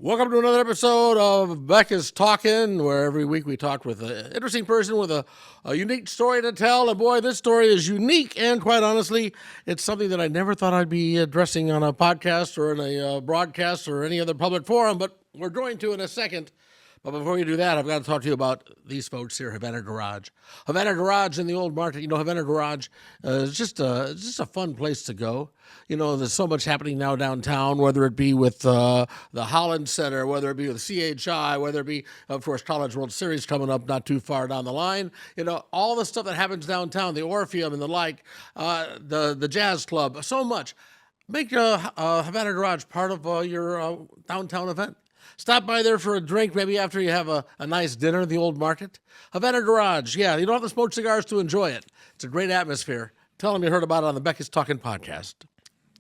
Welcome to another episode of Beck is Talking, where every week we talk with an interesting person with a unique story to tell. And boy, this story is unique, and quite honestly, it's something that I never thought I'd be addressing on a podcast or in a broadcast or any other public forum, but we're going to in a second. But before we do that, I've got to talk to you about these folks here, Havana Garage. Havana Garage in the old market. You know, Havana Garage is just a fun place to go. You know, there's so much happening now downtown, whether it be with the Holland Center, whether it be with CHI, whether it be, of course, College World Series coming up not too far down the line. You know, all the stuff that happens downtown, the Orpheum and the like, the Jazz Club, so much. Make Havana Garage part of your downtown event. Stop by there for a drink, maybe after you have a nice dinner at the old market. Havana Garage, yeah, you don't have to smoke cigars to enjoy it. It's a great atmosphere. Tell them you heard about it on the Beck is Talking podcast.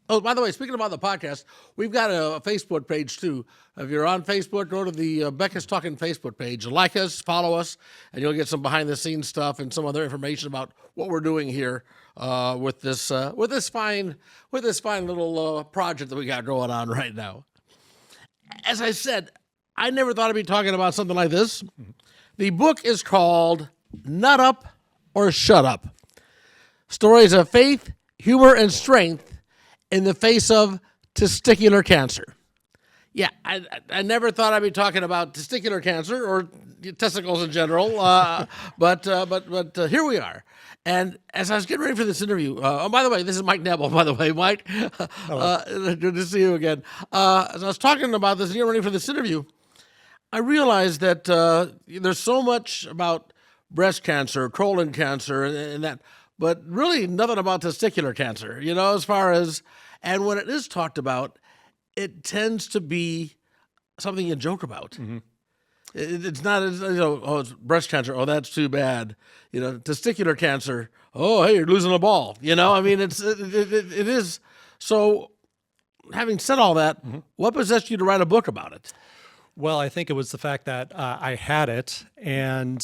Oh, by the way, speaking about the podcast, we've got a Facebook page, too. If you're on Facebook, go to the Beck is Talking Facebook page. Like us, follow us, and you'll get some behind-the-scenes stuff and some other information about what we're doing here with this fine little project that we got going on right now. As I said, I never thought I'd be talking about something like this. The book is called Nut Up or Shut Up. Stories of faith, humor, and strength in the face of testicular cancer. Yeah, I never thought I'd be talking about testicular cancer or testicles in general, but here we are. And as I was getting ready for this interview, oh, by the way, this is Mike Knebel, by the way, Mike. Good to see you again. As I was talking about this and getting ready for this interview, I realized that there's so much about breast cancer, colon cancer, and that, but really nothing about testicular cancer, you know, as far as, and when it is talked about, it tends to be something you joke about. Mm-hmm. It's not, oh, it's breast cancer. Oh, that's too bad. You know, testicular cancer. Oh, hey, you're losing a ball. You know, I mean, it is. So having said all that, mm-hmm. What possessed you to write a book about it? Well, I think it was the fact that I had it, and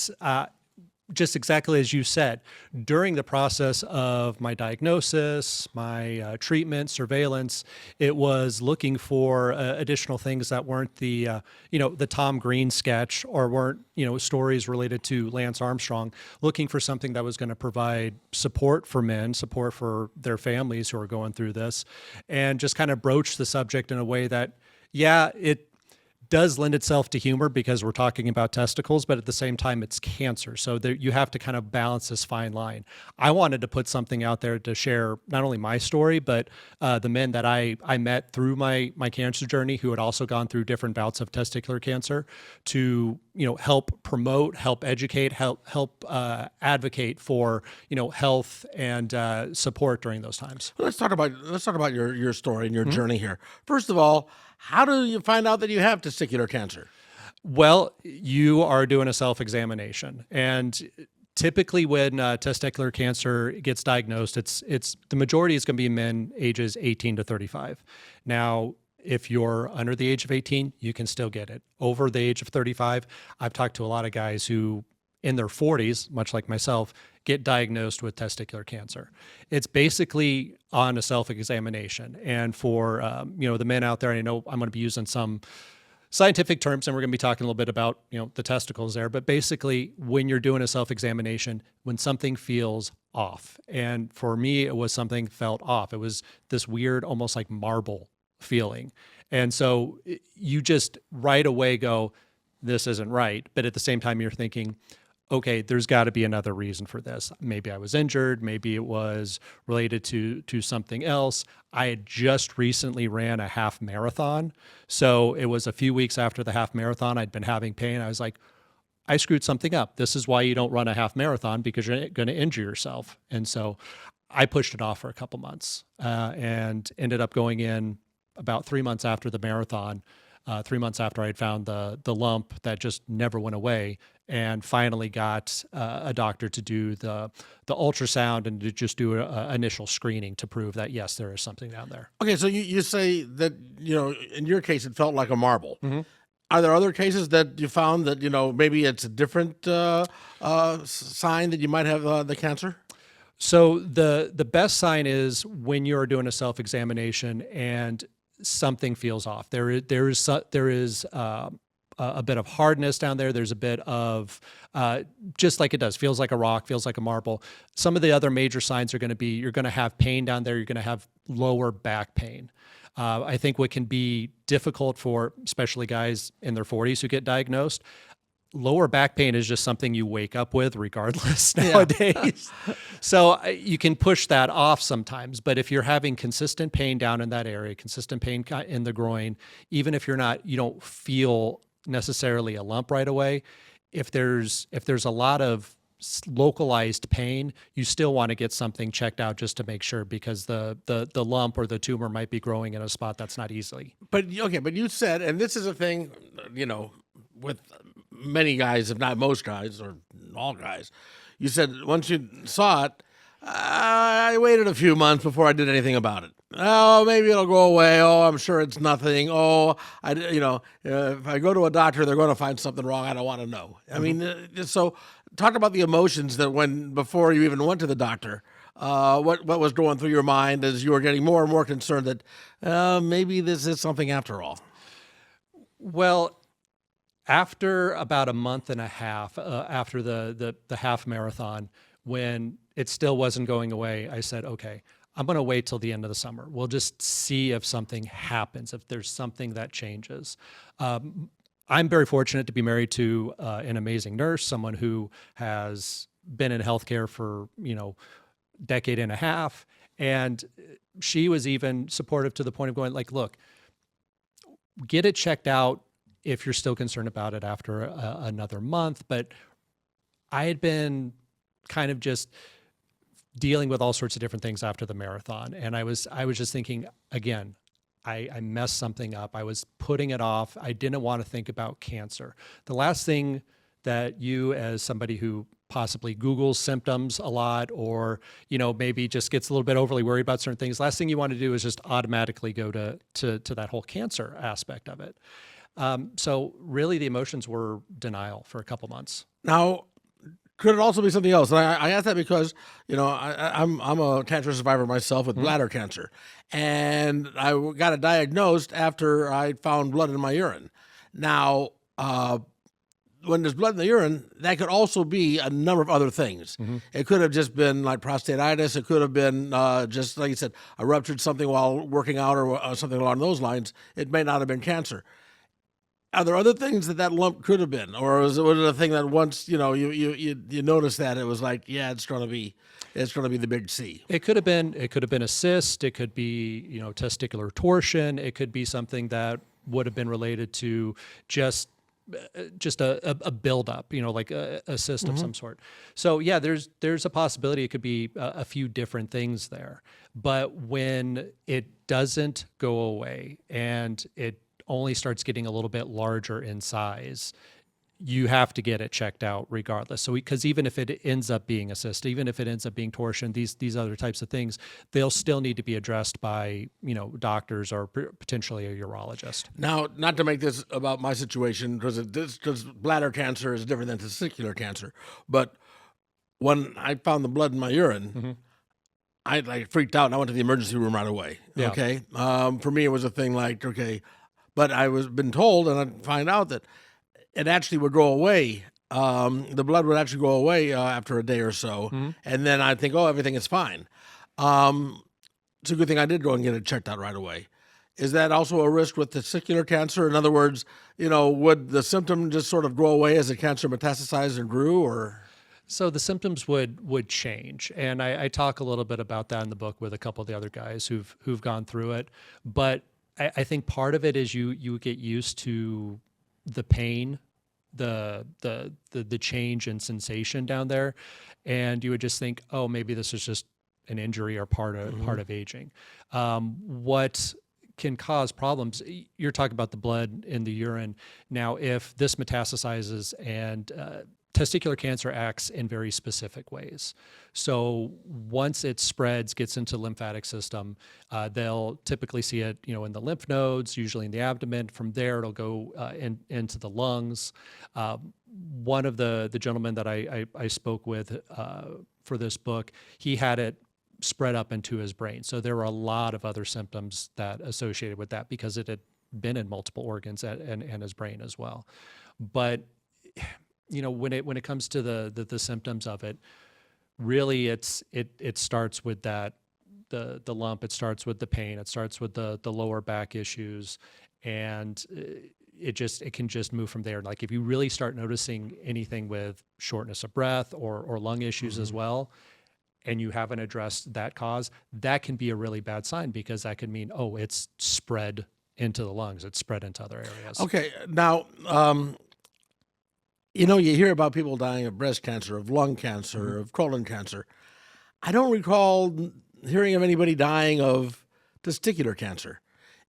just exactly as you said, during the process of my diagnosis, my treatment, surveillance, it was looking for additional things that weren't the Tom Green sketch or weren't, stories related to Lance Armstrong, looking for something that was going to provide support for men, support for their families who are going through this, and just kind of broach the subject in a way that, yeah, it does lend itself to humor because we're talking about testicles, but at the same time, it's cancer. So there, you have to kind of balance this fine line. I wanted to put something out there to share not only my story, but the men that I met through my cancer journey who had also gone through different bouts of testicular cancer to help promote, help educate, help advocate for health and support during those times. Let's talk about your story and your mm-hmm. journey here. First of all, how do you find out that you have testicular cancer? Well, you are doing a self-examination, and typically when testicular cancer gets diagnosed, it's the majority is going to be men ages 18 to 35. Now, if you're under the age of 18, you can still get it. Over the age of 35, I've talked to a lot of guys who in their 40s, much like myself, get diagnosed with testicular cancer. It's basically on a self-examination. And for the men out there, I know I'm going to be using some scientific terms, and we're going to be talking a little bit about the testicles there. But basically, when you're doing a self-examination, when something feels off, and for me, it was something felt off. It was this weird, almost like marble feeling, and so you just right away go, "This isn't right." But at the same time, you're thinking, okay, there's got to be another reason for this. Maybe I was injured. Maybe it was related to something else. I had just recently ran a half marathon. So it was a few weeks after the half marathon. I'd been having pain. I was like, I screwed something up. This is why you don't run a half marathon, because you're going to injure yourself. And so I pushed it off for a couple months and ended up going in about 3 months after the marathon. 3 months after I had found the lump that just never went away, and finally got a doctor to do the ultrasound and to just do an initial screening to prove that, yes, there is something down there. Okay, so you say that, in your case, it felt like a marble. Mm-hmm. Are there other cases that you found that, maybe it's a different sign that you might have the cancer? So the best sign is when you're doing a self-examination and something feels off. There is a bit of hardness down there. There's a bit of just like it does, feels like a rock, feels like a marble. Some of the other major signs are going to be you're going to have pain down there. You're going to have lower back pain. I think what can be difficult for especially guys in their 40s who get diagnosed, lower back pain is just something you wake up with regardless nowadays. So you can push that off sometimes. But if you're having consistent pain down in that area, consistent pain in the groin, even if you don't feel necessarily a lump right away, if there's a lot of localized pain, you still want to get something checked out just to make sure, because the lump or the tumor might be growing in a spot that's not easily. But you said, and this is a thing, with many guys, if not most guys or all guys, you said once you saw it, I waited a few months before I did anything about it. Oh, maybe it'll go away. Oh, I'm sure it's nothing. Oh, if I go to a doctor, they're going to find something wrong. I don't want to know. I mean, so talk about the emotions that before you even went to the doctor, what was going through your mind as you were getting more and more concerned that maybe this is something after all. Well, after about a month and a half after the half marathon, when it still wasn't going away, I said, okay, I'm going to wait till the end of the summer. We'll just see if something happens, if there's something that changes. I'm very fortunate to be married to an amazing nurse, someone who has been in healthcare for, decade and a half. And she was even supportive to the point of going like, look, get it checked out if you're still concerned about it after another month. But I had been kind of just dealing with all sorts of different things after the marathon. And I was just thinking, again, I messed something up. I was putting it off. I didn't want to think about cancer. The last thing that you, as somebody who possibly Googles symptoms a lot, or, maybe just gets a little bit overly worried about certain things, last thing you want to do is just automatically go to that whole cancer aspect of it. So really the emotions were denial for a couple months. Now, could it also be something else? And I ask that because, I'm a cancer survivor myself with bladder cancer. And I got it diagnosed after I found blood in my urine. Now, when there's blood in the urine, that could also be a number of other things. It could have just been like prostatitis. It could have been just, like you said, I ruptured something while working out or something along those lines. It may not have been cancer. Are there other things that lump could have been, or was it a thing that once you noticed that it was like, yeah, it's going to be the big C? It could have been a cyst. It could be testicular torsion. It could be something that would have been related to just a buildup, like a cyst of some sort. So yeah, there's a possibility it could be a few different things there. But when it doesn't go away and it only starts getting a little bit larger in size, you have to get it checked out regardless. So because even if it ends up being a cyst, even if it ends up being torsion, these other types of things, they'll still need to be addressed by doctors or potentially a urologist. Now, not to make this about my situation, because bladder cancer is different than testicular cancer, but when I found the blood in my urine, I freaked out and I went to the emergency room right away. Yeah. Okay, for me it was a thing like, okay, but I was been told, and I find out that it actually would go away. The blood would actually go away after a day or so, and then I think, oh, everything is fine. It's a good thing I did go and get it checked out right away. Is that also a risk with testicular cancer? In other words, would the symptom just sort of go away as the cancer metastasized and grew, or? So the symptoms would change, and I talk a little bit about that in the book with a couple of the other guys who've gone through it. But I think part of it is you get used to the pain, the change in sensation down there, and you would just think, oh, maybe this is just an injury or part of aging. What can cause problems? You're talking about the blood in the urine. Now, if this metastasizes and testicular cancer acts in very specific ways. So once it spreads, gets into the lymphatic system, they'll typically see it, in the lymph nodes, usually in the abdomen. From there, it'll go into the lungs. One of the gentlemen that I spoke with for this book, he had it spread up into his brain. So there were a lot of other symptoms that associated with that because it had been in multiple organs and his brain as well. But when it comes to the symptoms of it, really it starts with that the lump. It starts with the pain. It starts with the lower back issues, and it can just move from there. Like if you really start noticing anything with shortness of breath or lung issues as well, and you haven't addressed that cause, that can be a really bad sign because that could mean, oh, it's spread into the lungs. It's spread into other areas. Okay, now, you hear about people dying of breast cancer, of lung cancer, of colon cancer. I don't recall hearing of anybody dying of testicular cancer.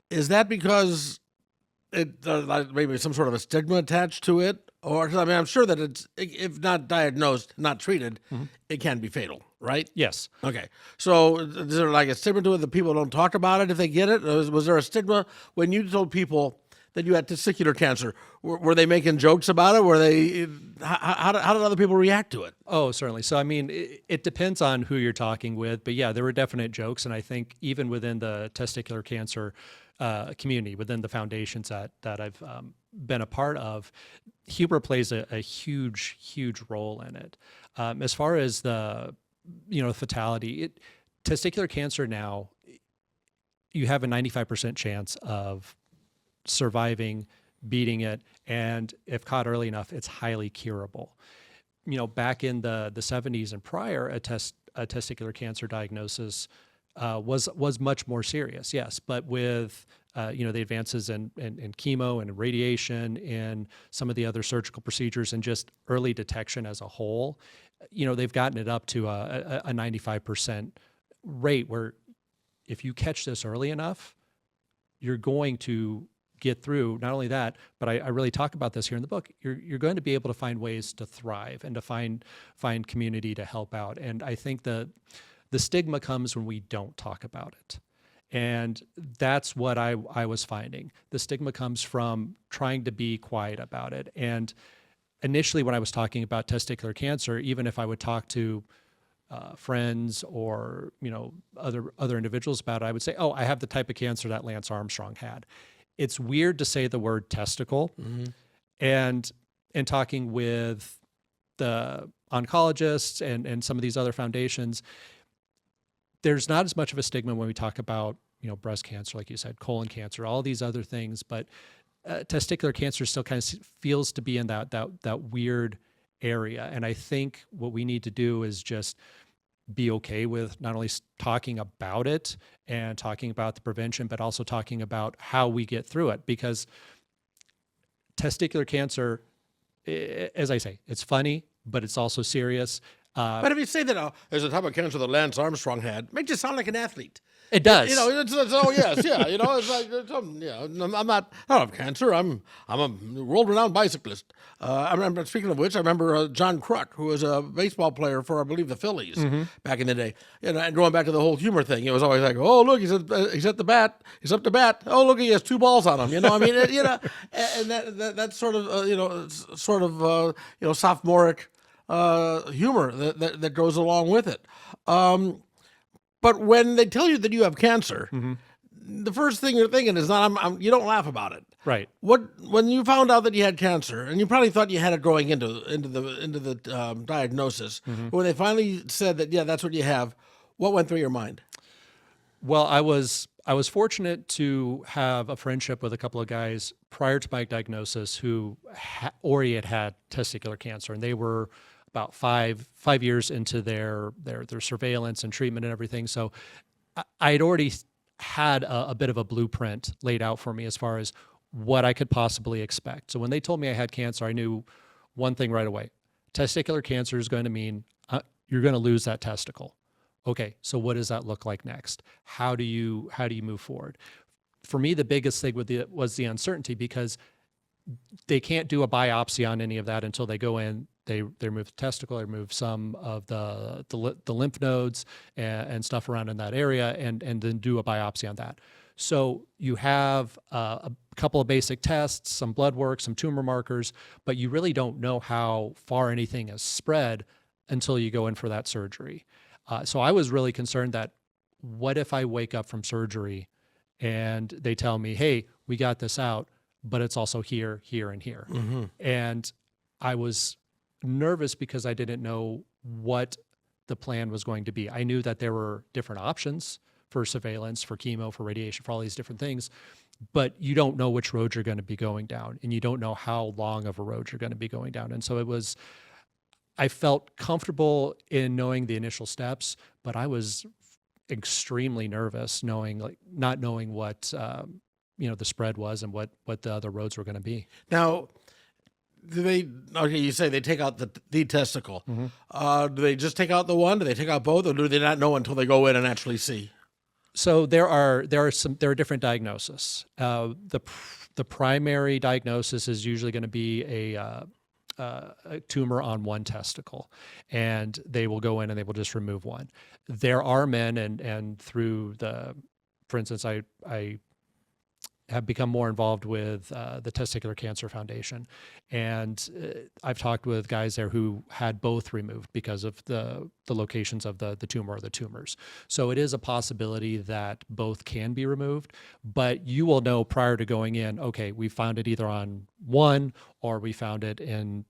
Is that because it maybe some sort of a stigma attached to it? Or, 'cause, I mean, I'm sure that it's, if not diagnosed, not treated, it can be fatal, right? Yes. Okay. So is there like a stigma to it that people don't talk about it if they get it? Was there a stigma when you told people that you had testicular cancer? Were they making jokes about it? Were they? How did other people react to it? Oh, certainly. So, I mean, it depends on who you're talking with, but yeah, there were definite jokes, and I think even within the testicular cancer community, within the foundations that I've been a part of, humor plays a huge, huge role in it. As far as the fatality, testicular cancer now, you have a 95% chance of surviving, beating it, and if caught early enough, it's highly curable. Back in the 70s and prior, a testicular cancer diagnosis was much more serious, yes. But with the advances in chemo and radiation and some of the other surgical procedures and just early detection as a whole, they've gotten it up to a 95% rate where if you catch this early enough, you're going to get through. Not only that, but I really talk about this here in the book. You're going to be able to find ways to thrive and to find community to help out. And I think the stigma comes when we don't talk about it. And that's what I was finding. The stigma comes from trying to be quiet about it. And initially when I was talking about testicular cancer, even if I would talk to friends or other individuals about it, I would say, oh, I have the type of cancer that Lance Armstrong had. It's weird to say the word testicle. And in talking with the oncologists and some of these other foundations, there's not as much of a stigma when we talk about breast cancer, like you said, colon cancer, all these other things, but testicular cancer still kind of feels to be in that weird area. And I think what we need to do is just be okay with not only talking about it and talking about the prevention, but also talking about how we get through it. Because testicular cancer, as I say, it's funny, but it's also serious. But if you say that there's a type of cancer that Lance Armstrong had, it makes you sound like an athlete. It does. Oh yes, yeah. It's like, I'm not. I don't have cancer. I'm a world-renowned bicyclist. I remember. Speaking of which, I remember John Kruk, who was a baseball player for, I believe, the Phillies back in the day. And going back to the whole humor thing, it was always like, oh look, he's at the bat. He's up to bat. Oh look, he has 2 balls on him. I mean, and that's sort of sophomoric humor that goes along with it. But when they tell you that you have cancer, the first thing you're thinking is not, you don't laugh about it. Right. When you found out that you had cancer, and you probably thought you had it going into the diagnosis, but when they finally said that, yeah, that's what you have, what went through your mind? Well, I was fortunate to have a friendship with a couple of guys prior to my diagnosis who already had testicular cancer, and they were about five years into their surveillance and treatment and everything. So I had already had a bit of a blueprint laid out for me as far as what I could possibly expect. So when they told me I had cancer, I knew one thing right away. Testicular cancer is going to mean you're going to lose that testicle. Okay, so what does that look like next? How do you move forward? For me, the biggest thing was the uncertainty, because they can't do a biopsy on any of that until they go in. They remove the testicle, they remove some of the lymph nodes and stuff around in that area, and then do a biopsy on that. So you have a couple of basic tests, some blood work, some tumor markers, but you really don't know how far anything is spread until you go in for that surgery. So I was really concerned that what if I wake up from surgery and they tell me, hey, we got this out, but it's also here, here, and here. And I was nervous because I didn't know what the plan was going to be. I knew that there were different options for surveillance, for chemo, for radiation, for all these different things, but you don't know which road you're going to be going down, and you don't know how long of a road you're going to be going down. And so I felt comfortable in knowing the initial steps, but I was extremely nervous not knowing what the spread was and what the other roads were going to be. Now, you say they take out the testicle. Do they just take out the one? Do they take out both, or do they not know until they go in and actually see? So there are different diagnoses. The primary diagnosis is usually going to be a tumor on one testicle, and they will go in and they will just remove one. There are men, and through for instance, I have become more involved with the Testicular Cancer Foundation, and I've talked with guys there who had both removed because of the locations of the tumor or the tumors. So it is a possibility that both can be removed, but you will know prior to going in, okay, we found it either on one or we found it in,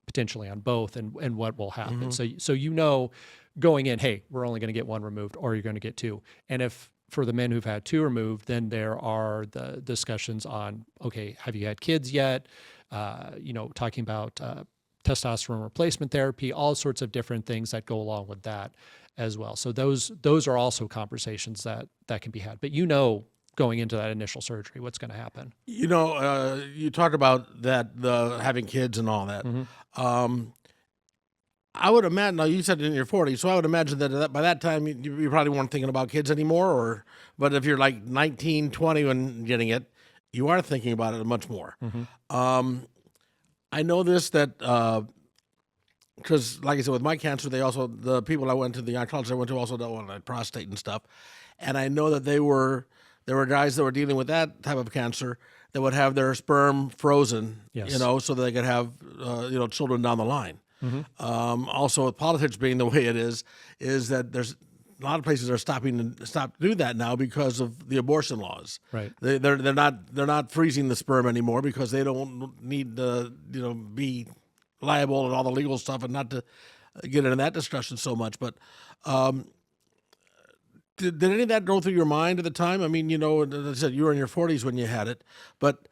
potentially on both, and what will happen. So going in, hey, we're only going to get one removed, or you're going to get two. And if for the men who've had two removed, then there are the discussions on, okay, have you had kids yet? Talking about testosterone replacement therapy, all sorts of different things that go along with that as well. So those are also conversations that can be had. But going into that initial surgery, what's going to happen? You talked about that, having kids and all that. I would imagine, now you said in your 40s, so I would imagine that by that time you probably weren't thinking about kids anymore, but if you're like 19, 20 when getting it, you are thinking about it much more. I know this, that, because like I said, with my cancer, the people I went to, the oncologist I went to also dealt with prostate and stuff. And I know that there were guys that were dealing with that type of cancer that would have their sperm frozen, Yes. So that they could have, children down the line. Also, with politics being the way it is that there's a lot of places are stopped to do that now because of the abortion laws. Right. They're not freezing the sperm anymore because they don't need to be liable and all the legal stuff, and not to get into that discussion so much. But did any of that go through your mind at the time? I mean, as I said, you were in your 40s when you had it, but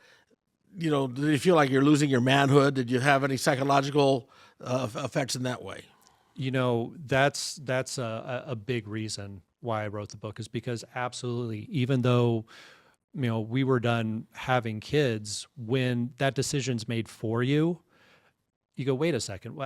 did you feel like you're losing your manhood? Did you have any psychological effects in that way? That's a big reason why I wrote the book, is because absolutely, even though we were done having kids, when that decision's made for you, you go, wait a second,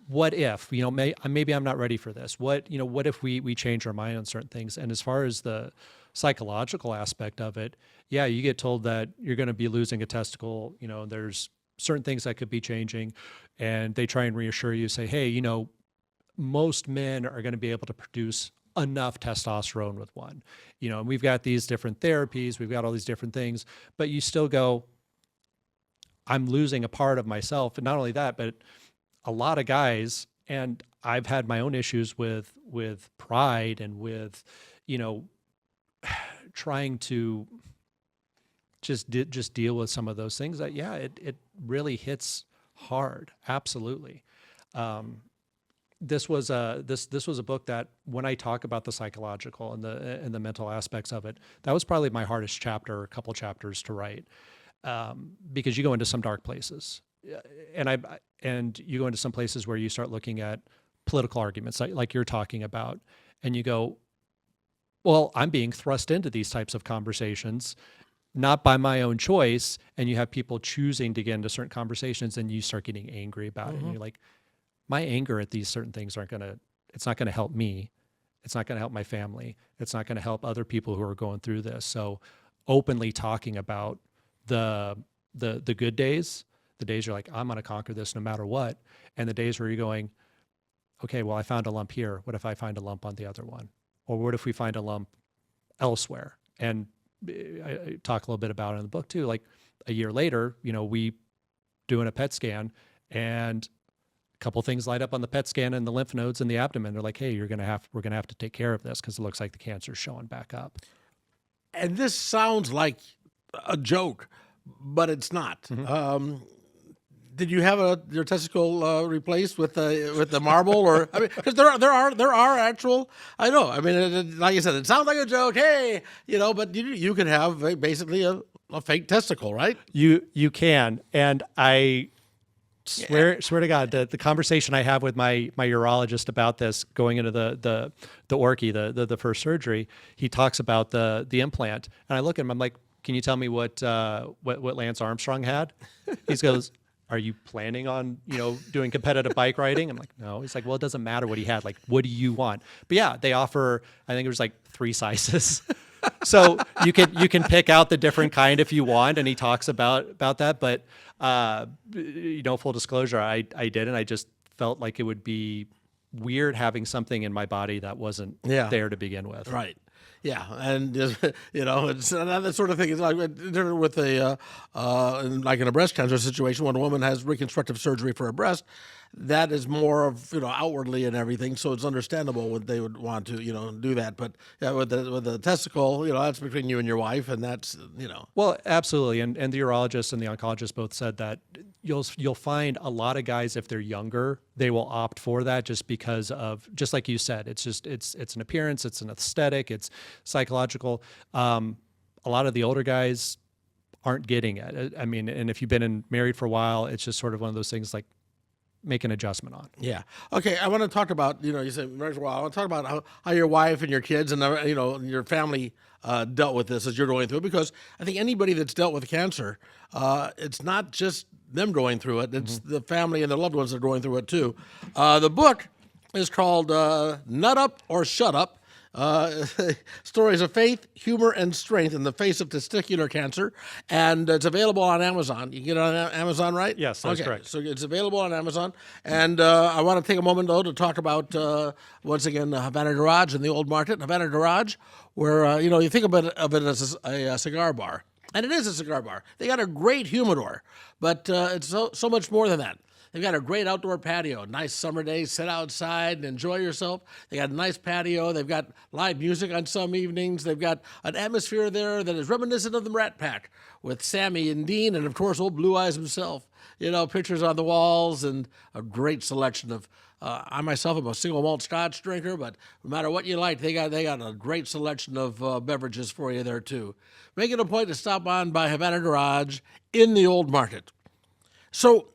what if maybe I'm not ready for this? What if we change our mind on certain things? And as far as the psychological aspect of it, yeah, you get told that you're going to be losing a testicle. There's certain things that could be changing, and they try and reassure you, say, hey, most men are going to be able to produce enough testosterone with one, and we've got these different therapies, we've got all these different things, but you still go, I'm losing a part of myself. And not only that, but a lot of guys, and I've had my own issues with pride and with, trying to just deal with some of those things that, yeah, it really hits hard. Absolutely. This was a book that, when I talk about the psychological and the mental aspects of it, that was probably my hardest chapter, a couple chapters to write, because you go into some dark places, and you go into some places where you start looking at political arguments like you're talking about, and you go, well, I'm being thrust into these types of conversations, not by my own choice, and you have people choosing to get into certain conversations, and you start getting angry about it, and you're like, my anger at these certain things it's not going to help me. It's not going to help my family. It's not going to help other people who are going through this. So openly talking about the good days, the days you're like, I'm going to conquer this no matter what, and the days where you're going, okay, well, I found a lump here. What if I find a lump on the other one? Or what if we find a lump elsewhere? And I talk a little bit about it in the book too. Like a year later, we doing a PET scan, and couple things light up on the PET scan and the lymph nodes in the abdomen. They're like, hey, we're gonna have to take care of this because it looks like the cancer's showing back up. And this sounds like a joke, but it's not. Did you have your testicle replaced with the marble, or I mean, because there are actual. I know. I mean, like you said, it sounds like a joke. Hey, but you could have basically a fake testicle, right? You can, and I swear to God, the conversation I have with my urologist about this going into the orchi, the first surgery, he talks about the implant, and I look at him. I'm like, can you tell me what Lance Armstrong had? He goes, are you planning on, doing competitive bike riding? I'm like, no. He's like, well, it doesn't matter what he had. Like, what do you want? But yeah, they offer, I think it was like 3 sizes. So you can pick out the different kind if you want. And he talks about that. But, full disclosure, I didn't. I just felt like it would be weird having something in my body that wasn't there to begin with. Right. Yeah, and it's another sort of thing. It's like with like in a breast cancer situation, when a woman has reconstructive surgery for a breast, that is more of outwardly and everything. So it's understandable when they would want to do that. But yeah, with the testicle, that's between you and your wife, and that's Well, absolutely, and the urologist and the oncologist both said that you'll find a lot of guys, if they're younger, they will opt for that just because of, just like you said, it's an appearance, it's an aesthetic, it's psychological. A lot of the older guys aren't getting it. I mean, and if you've been married for a while, it's just sort of one of those things like make an adjustment on. Yeah. Okay. I want to talk about, you said marriage for a while. I want to talk about how your wife and your kids and, your family dealt with this as you're going through it, because I think anybody that's dealt with cancer, it's not just them going through it. It's the family and their loved ones that are going through it too. The book is called Nut Up or Shut Up. Stories of faith, humor, and strength in the face of testicular cancer, and it's available on Amazon. You can get it on Amazon, right? Yes, that's correct. So it's available on Amazon, and I want to take a moment though to talk about once again Havana Garage and the Old Market. Havana Garage, where you think of it as a cigar bar, and it is a cigar bar. They got a great humidor, but it's so much more than that. They've got a great outdoor patio. Nice summer days, sit outside and enjoy yourself. They got a nice patio. They've got live music on some evenings. They've got an atmosphere there that is reminiscent of the Rat Pack with Sammy and Dean and, of course, old Blue Eyes himself. Pictures on the walls and a great selection of, I myself am a single malt scotch drinker, but no matter what you like, they got a great selection of beverages for you there, too. Make it a point to stop on by Havana Garage in the Old Market. So,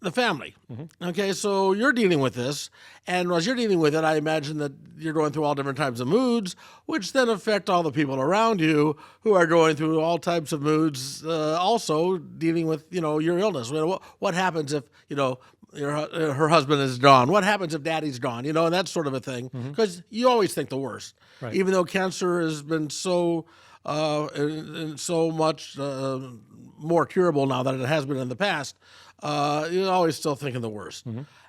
the family. Okay, so you're dealing with this, and as you're dealing with it, I imagine that you're going through all different types of moods, which then affect all the people around you who are going through all types of moods, also dealing with, your illness. What happens if, her husband is gone? What happens if daddy's gone? And that sort of a thing, because you always think the worst. Right. Even though cancer has been so much more curable now than it has been in the past, you're always still thinking the worst.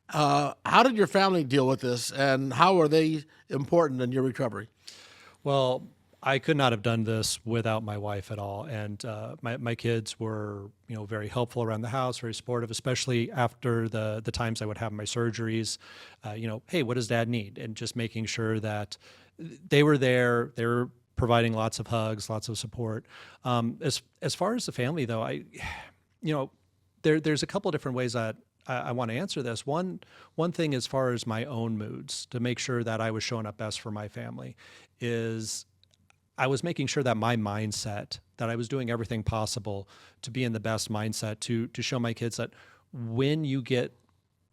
How did your family deal with this, and how are they important in your recovery? Well, I could not have done this without my wife at all. And my kids were, very helpful around the house, very supportive, especially after the times I would have my surgeries. Hey, what does dad need? And just making sure that they were there. They were providing lots of hugs, lots of support. As far as the family, though, there's a couple of different ways that I want to answer this. One thing, as far as my own moods, to make sure that I was showing up best for my family, is I was making sure that my mindset, that I was doing everything possible to be in the best mindset to show my kids that when you get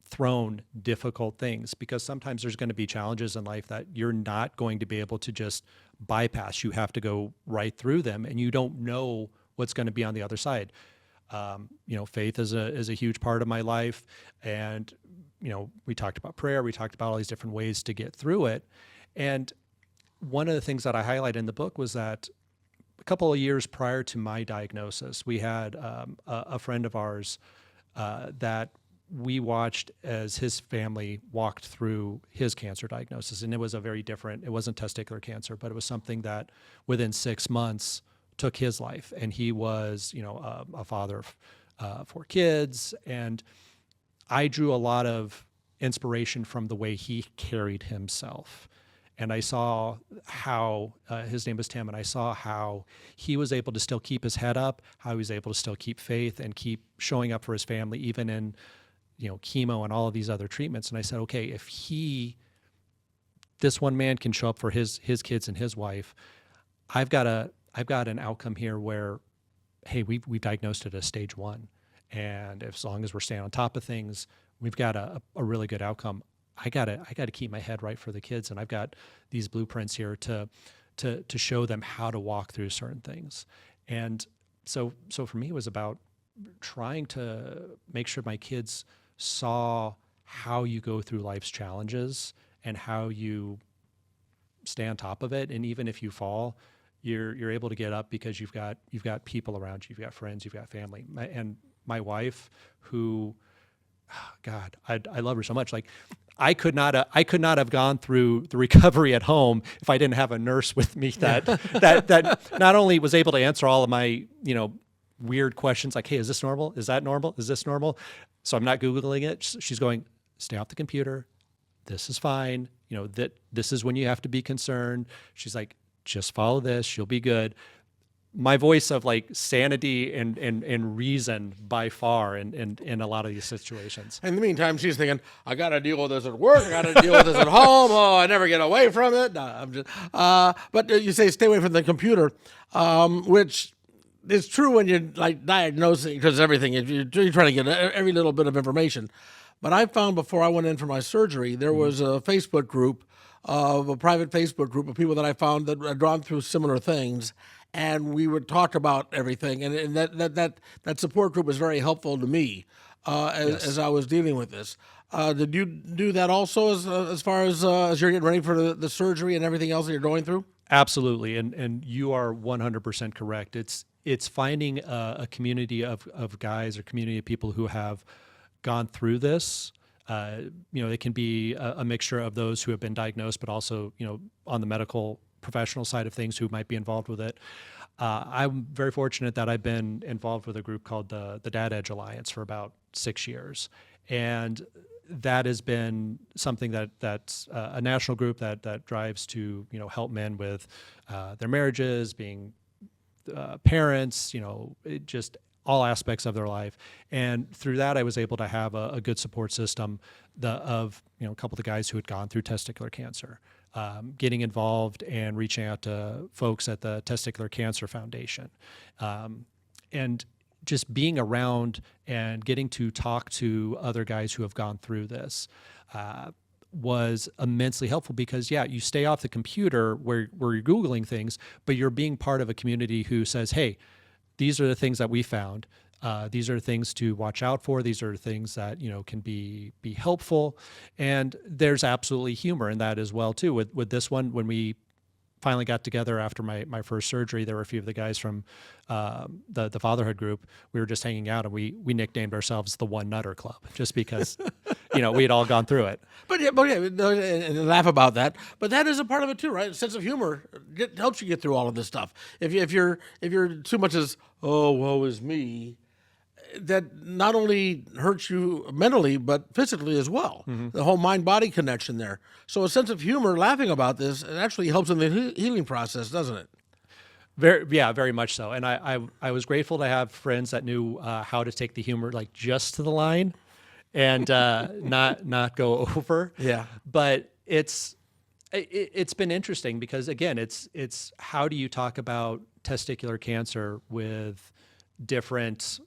thrown difficult things, because sometimes there's going to be challenges in life that you're not going to be able to just bypass. You have to go right through them, and you don't know what's going to be on the other side. Faith is a huge part of my life, and we talked about prayer. We talked about all these different ways to get through it, and one of the things that I highlight in the book was that a couple of years prior to my diagnosis, we had a friend of ours that we watched as his family walked through his cancer diagnosis. And it was it wasn't testicular cancer, but it was something that within 6 months took his life. And he was, a father of 4 kids. And I drew a lot of inspiration from the way he carried himself. And I saw how, his name was Tim, and I saw how he was able to still keep his head up, how he was able to still keep faith and keep showing up for his family, even in, chemo and all of these other treatments. And I said, okay, if this one man can show up for his kids and his wife, I've got an outcome here where, hey, we've diagnosed it as stage 1. And as long as we're staying on top of things, we've got a really good outcome. I gotta keep my head right for the kids, and I've got these blueprints here to show them how to walk through certain things. And so for me, it was about trying to make sure my kids saw how you go through life's challenges and how you stay on top of it. And even if you fall, you're able to get up because you've got people around you, you've got friends, you've got family. My wife, who, God, I love her so much. Like, I could not have gone through the recovery at home if I didn't have a nurse with me that not only was able to answer all of my, weird questions like, hey, is this normal? Is that normal? Is this normal? So I'm not Googling it. She's going, stay off the computer. This is fine. That this is when you have to be concerned. She's like, just follow this. You'll be good. My voice of like sanity and reason by far in a lot of these situations. In the meantime, she's thinking, I got to deal with this at work. I got to deal with this at home. Oh, I never get away from it. No, I'm just, but you say stay away from the computer, which is true when you're like diagnosing, because everything, you're trying to get every little bit of information. But I found before I went in for my surgery, there was a Facebook group, a private Facebook group of people that I found that had gone through similar things. And we would talk about everything, and that support group was very helpful to me as I was dealing with this. Did you do that also as far as you're getting ready for the surgery and everything else that you're going through? Absolutely, and you are 100% correct. It's finding a community of guys or community of people who have gone through this. It can be a mixture of those who have been diagnosed, but also on the medical professional side of things who might be involved with it. I'm very fortunate that I've been involved with a group called the Dad Edge Alliance for about 6 years. And that has been something that's a national group that drives to, help men with their marriages, being parents, just all aspects of their life. And through that, I was able to have a good support system of a couple of the guys who had gone through testicular cancer. Getting involved and reaching out to folks at the Testicular Cancer Foundation, and just being around and getting to talk to other guys who have gone through this was immensely helpful because, you stay off the computer where you're Googling things, but you're being part of a community who says, hey, these are the things that we found. These are things to watch out for. These are things that can be helpful, and there's absolutely humor in that as well too. With this one, when we finally got together after my first surgery, there were a few of the guys from the fatherhood group. We were just hanging out, and we nicknamed ourselves the One Nutter Club, just because we had all gone through it. But and laugh about that. But that is a part of it too, right? A sense of humor helps you get through all of this stuff. If you're too much as, oh, woe is me, that not only hurts you mentally, but physically as well. Mm-hmm. The whole mind-body connection there. So a sense of humor, laughing about this, it actually helps in the healing process, doesn't it? Very much so. And I was grateful to have friends that knew how to take the humor like just to the line and not go over. Yeah. But it's been interesting because, again, it's how do you talk about testicular cancer with different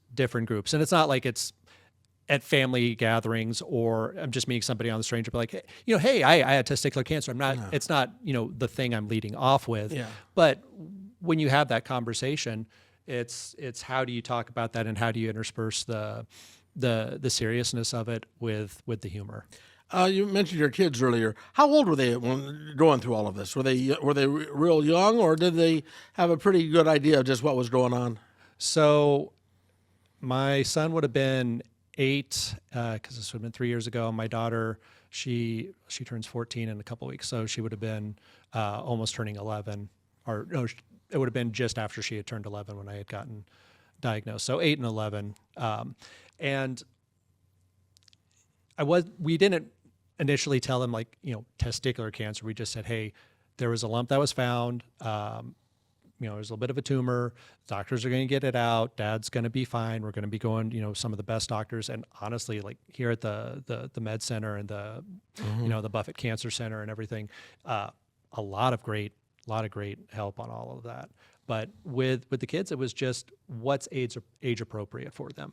groups. And it's not like it's at family gatherings or I'm just meeting somebody on the stranger, but like, hey, I had testicular cancer. It's not, the thing I'm leading off with. Yeah. But when you have that conversation, it's how do you talk about that and how do you intersperse the seriousness of it with the humor? You mentioned your kids earlier. How old were they when going through all of this? Were they real young, or did they have a pretty good idea of just what was going on? So my son would have been 8 because this would have been 3 years ago. My daughter, she turns 14 in a couple weeks, so she would have been almost turning 11, or no, it would have been just after she had turned 11 when I had gotten diagnosed. So 8 and 11, and we didn't initially tell them like, testicular cancer. We just said, hey, there was a lump that was found. There's a little bit of a tumor. Doctors are going to get it out. Dad's going to be fine. We're going to be going, some of the best doctors. And honestly, like here at the Med Center and the, the Buffett Cancer Center and everything, a lot of great help on all of that. But with the kids, it was just what's age appropriate for them.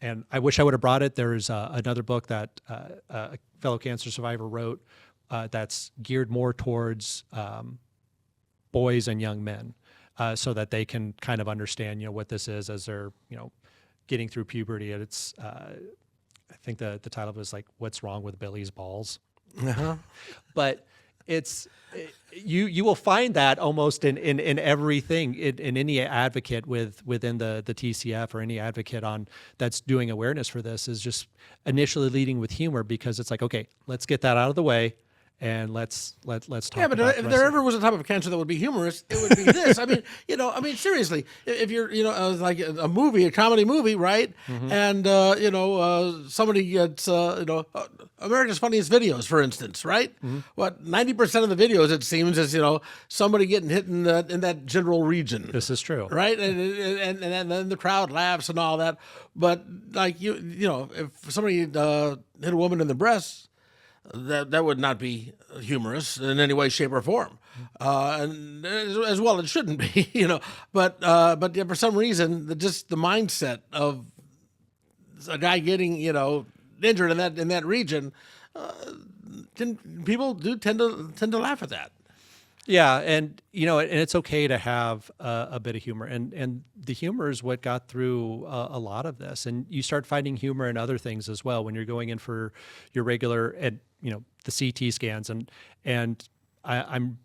And I wish I would have brought it. There's another book that a fellow cancer survivor wrote that's geared more towards boys and young men, so that they can kind of understand, what this is as they're, getting through puberty. And it's, I think the title was like, "What's Wrong with Billy's Balls?" Uh-huh. But you will find that almost in everything, in any advocate within the TCF or any advocate that's doing awareness for this is just initially leading with humor, because it's like, okay, let's get that out of the way. And let's talk. Yeah, but about if there ever was a type of cancer that would be humorous, it would be this. I mean, seriously, if you're, like a movie, a comedy movie, right? Mm-hmm. And somebody gets, America's Funniest Videos, for instance, right? Mm-hmm. What 90% of the videos, it seems, is somebody getting hit in that general region. This is true, right? And then the crowd laughs and all that. But like if somebody hit a woman in the breast, that would not be humorous in any way, shape, or form, and as well it shouldn't be, But yeah, for some reason, the mindset of a guy getting injured in that region, people do tend to laugh at that. Yeah, and and it's okay to have a bit of humor, and the humor is what got through a lot of this. And you start finding humor in other things as well when you're going in for your regular and the CT scans, and I'm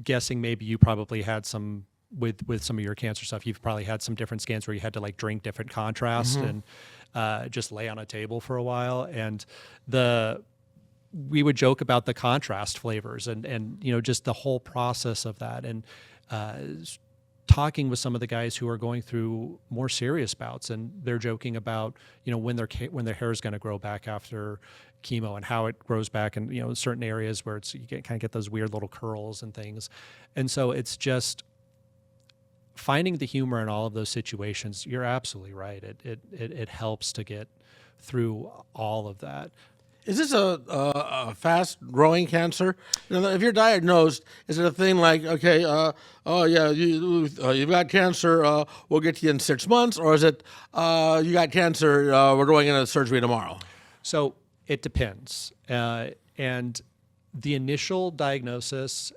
guessing maybe you probably had some with some of your cancer stuff. You've probably had some different scans where you had to like drink different contrast and just lay on a table for a while, and we would joke about the contrast flavors and just the whole process of that, and talking with some of the guys who are going through more serious bouts, and they're joking about when their hair is going to grow back after chemo and how it grows back, and certain areas where you kind of get those weird little curls and things. And so it's just finding the humor in all of those situations. You're absolutely right. It helps to get through all of that. Is this a fast-growing cancer? If you're diagnosed, is it a thing like, okay, you've got cancer, we'll get to you in 6 months, or is it you got cancer, we're going into surgery tomorrow? So it depends, and the initial diagnosis,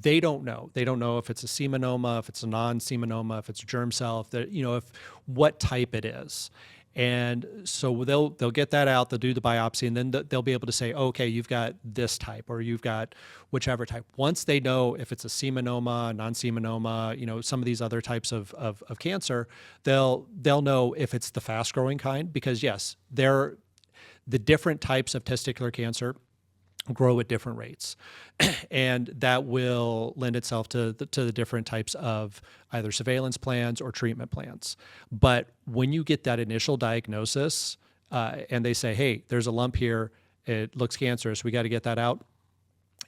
they don't know. They don't know if it's a seminoma, if it's a non-seminoma, if it's a germ cell, if what type it is. And so they'll get that out, they'll do the biopsy, and then they'll be able to say, okay, you've got this type, or you've got whichever type. Once they know if it's a seminoma, non-seminoma, some of these other types of cancer, they'll know if it's the fast-growing kind, because yes, the different types of testicular cancer grow at different rates, and that will lend itself to the different types of either surveillance plans or treatment plans. But when you get that initial diagnosis, and they say, hey, there's a lump here, it looks cancerous, we got to get that out,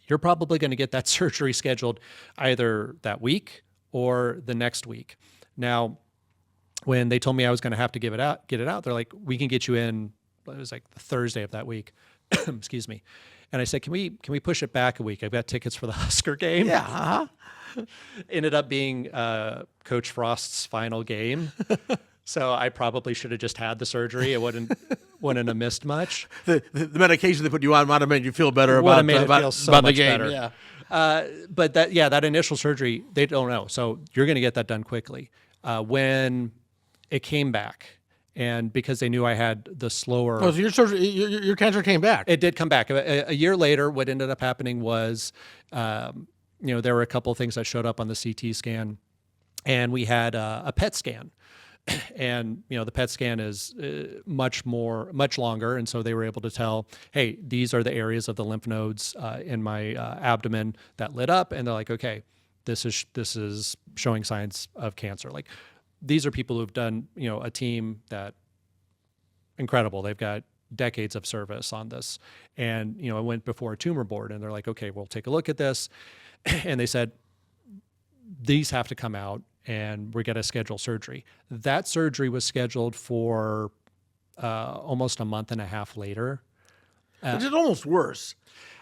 you're probably going to get that surgery scheduled either that week or the next week. Now, when they told me I was going to have to get it out, they're like, we can get you in, it was like the Thursday of that week, excuse me. And I said, can we push it back a week? I've got tickets for the Husker game. Yeah. Uh-huh. Ended up being Coach Frost's final game. So I probably should have just had the surgery. It wouldn't have missed much. The medication they put you on might have made you feel better about the game. Better. Yeah. But that initial surgery, they don't know. So you're going to get that done quickly. When it came back, and because they knew I had the slower... Oh, so your cancer came back. It did come back. A year later, what ended up happening was, there were a couple of things that showed up on the CT scan, and we had a PET scan. And, the PET scan is much longer, and so they were able to tell, hey, these are the areas of the lymph nodes in my abdomen that lit up, and they're like, okay, this is showing signs of cancer. Like, these are people who've done, a team that incredible. They've got decades of service on this. And, I went before a tumor board and they're like, okay, we'll take a look at this. And they said, these have to come out and we're going to schedule surgery. That surgery was scheduled for almost a month and a half later. Which is almost worse.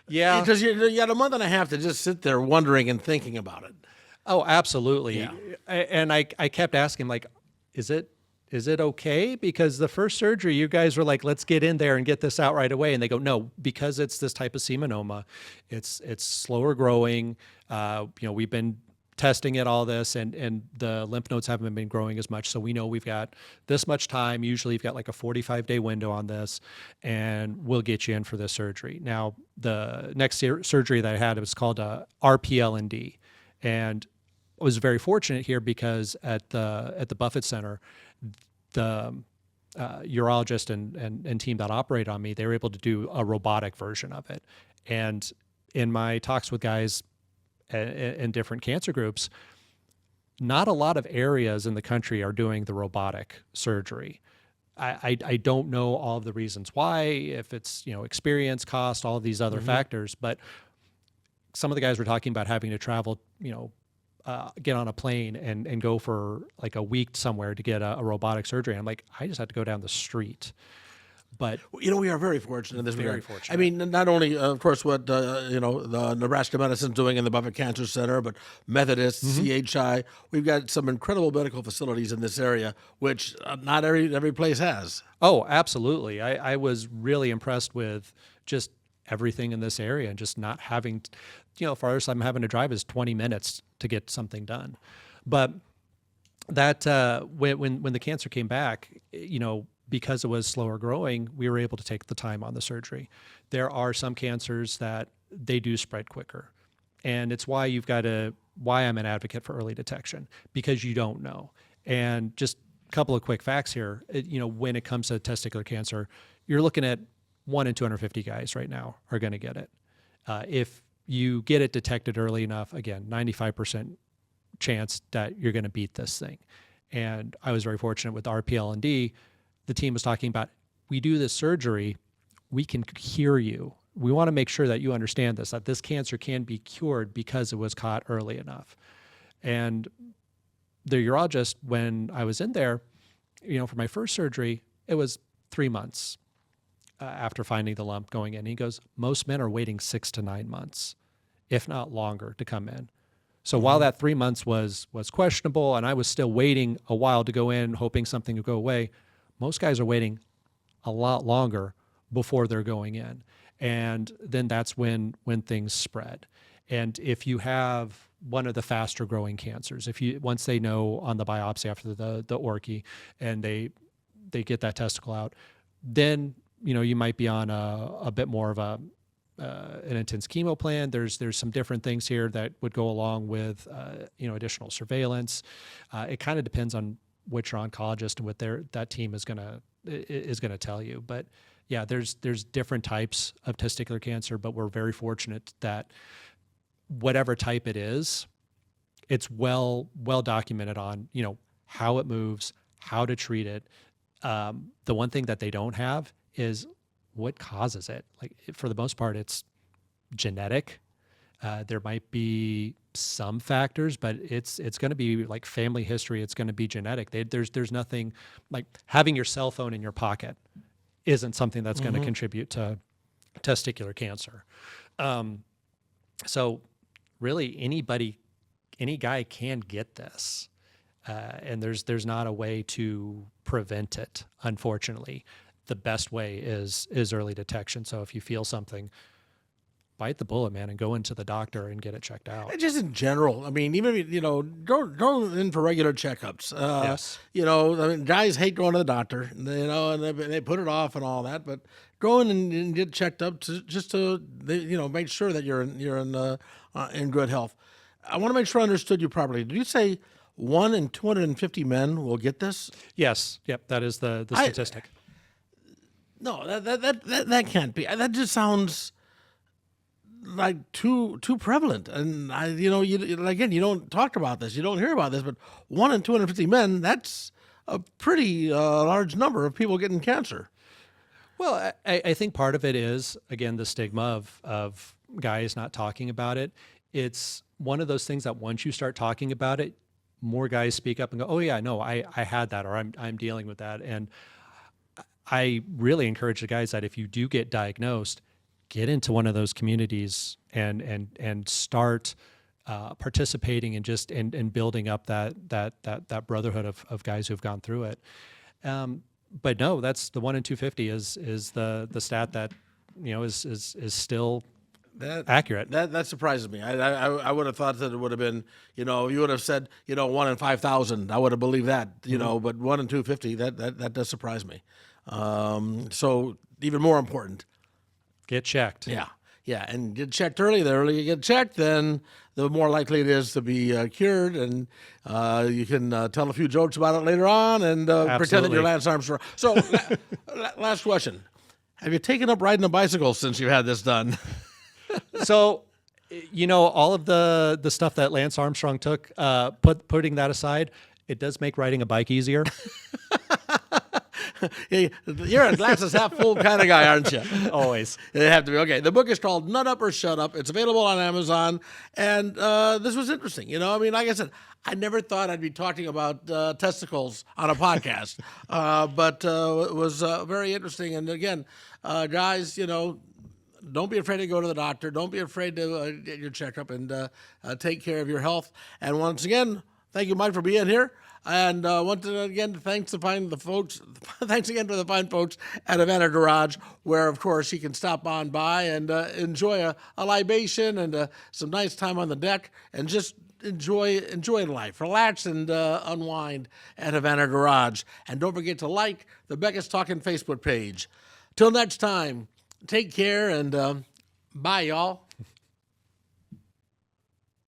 Yeah. Because you had a month and a half to just sit there wondering and thinking about it. Oh, absolutely. Yeah. And I kept asking, like, is it okay? Because the first surgery, you guys were like, let's get in there and get this out right away. And they go, no, because it's this type of seminoma, it's slower growing. We've been testing it, all this, and the lymph nodes haven't been growing as much. So we know we've got this much time. Usually you've got like a 45-day window on this, and we'll get you in for this surgery. Now, the next surgery that I had, it was called RPL&D. And I was very fortunate here because at the Buffett Center, the urologist and team that operated on me, they were able to do a robotic version of it. And in my talks with guys in different cancer groups, not a lot of areas in the country are doing the robotic surgery. I don't know all of the reasons why, if it's, experience, cost, all of these other factors, but some of the guys were talking about having to travel, get on a plane and go for like a week somewhere to get a robotic surgery. And I'm like, I just had to go down the street. But we are very fortunate in this very regard. fortunate. I mean, not only, of course, what the Nebraska Medicine's doing in the Buffett Cancer Center, but Methodist, CHI. We've got some incredible medical facilities in this area, which not every place has. Oh, absolutely. I was really impressed with just everything in this area and just not having, farthest I'm having to drive is 20 minutes to get something done. But that when the cancer came back, because it was slower growing, we were able to take the time on the surgery. There are some cancers that they do spread quicker. And it's why I'm an advocate for early detection, because you don't know. And just a couple of quick facts here, when it comes to testicular cancer, you're looking at 1 in 250 guys right now are going to get it. If you get it detected early enough, again, 95% chance that you're going to beat this thing. And I was very fortunate with RPL&D. The team was talking about, we do this surgery, we can cure you. We want to make sure that you understand this, that this cancer can be cured because it was caught early enough. And the urologist, when I was in there, for my first surgery, it was 3 months after finding the lump going in. He goes, most men are waiting 6 to 9 months, if not longer, to come in. So while that 3 months was questionable and I was still waiting a while to go in, hoping something would go away, most guys are waiting a lot longer before they're going in. And then that's when things spread. And if you have one of the faster growing cancers, once they know on the biopsy after the ORCI and they get that testicle out, then you might be on a bit more of an intense chemo plan. There's some different things here that would go along with additional surveillance. It kind of depends on which oncologist and what that team is gonna tell you. But yeah, there's different types of testicular cancer, but we're very fortunate that whatever type it is, it's well documented on how it moves, how to treat it. The one thing that they don't have is what causes it. Like, for the most part, it's genetic. There might be some factors, but it's going to be like family history. It's going to be genetic. There's nothing like having your cell phone in your pocket isn't something that's going to contribute to testicular cancer. So really any guy can get this. And there's not a way to prevent it, unfortunately. The best way is early detection. So if you feel something, bite the bullet, man, and go into the doctor and get it checked out. And just in general, I mean, even go in for regular checkups. Yes. I mean, guys hate going to the doctor, and they put it off and all that. But go in and get checked up to make sure that you're in good health. I want to make sure I understood you properly. Did you say 1 in 250 men will get this? Yes. Yep. That is the statistic. No, that can't be. That just sounds like too prevalent. And you don't talk about this, you don't hear about this, but 1 in 250 men, that's a pretty large number of people getting cancer. Well, I think part of it is, again, the stigma of guys not talking about it. It's one of those things that once you start talking about it, more guys speak up and go, oh yeah, no, I had that, or I'm dealing with that. And I really encourage the guys that if you do get diagnosed, get into one of those communities and start participating and building up that brotherhood of guys who've gone through it. But no, that's the 1 in 250 is the stat that is still accurate. That surprises me. I would have thought that it would have been, you would have said, 1 in 5,000. I would have believed that, but 1 in 250, that does surprise me. So even more important. Get checked. Yeah, and get checked early. The earlier you get checked, then the more likely it is to be cured, and you can tell a few jokes about it later on and pretend that you're Lance Armstrong. So, last question. Have you taken up riding a bicycle since you had this done? So, all of the stuff that Lance Armstrong took, putting that aside, it does make riding a bike easier. You're a glasses half full kind of guy, aren't you? Always. They have to be. Okay, the book is called Nut Up or Shut Up. It's available on Amazon, and this was interesting. Like I said, I never thought I'd be talking about testicles on a podcast, but it was very interesting. And again, guys, don't be afraid to go to the doctor. Don't be afraid to get your checkup and take care of your health. And once again, thank you, Mike, for being here. And once again, thanks again to the fine folks at Havana Garage, where, of course, you can stop on by and enjoy a libation and some nice time on the deck and just enjoy life. Relax and unwind at Havana Garage. And don't forget to like the Becca's Talking Facebook page. Till next time, take care and bye, y'all.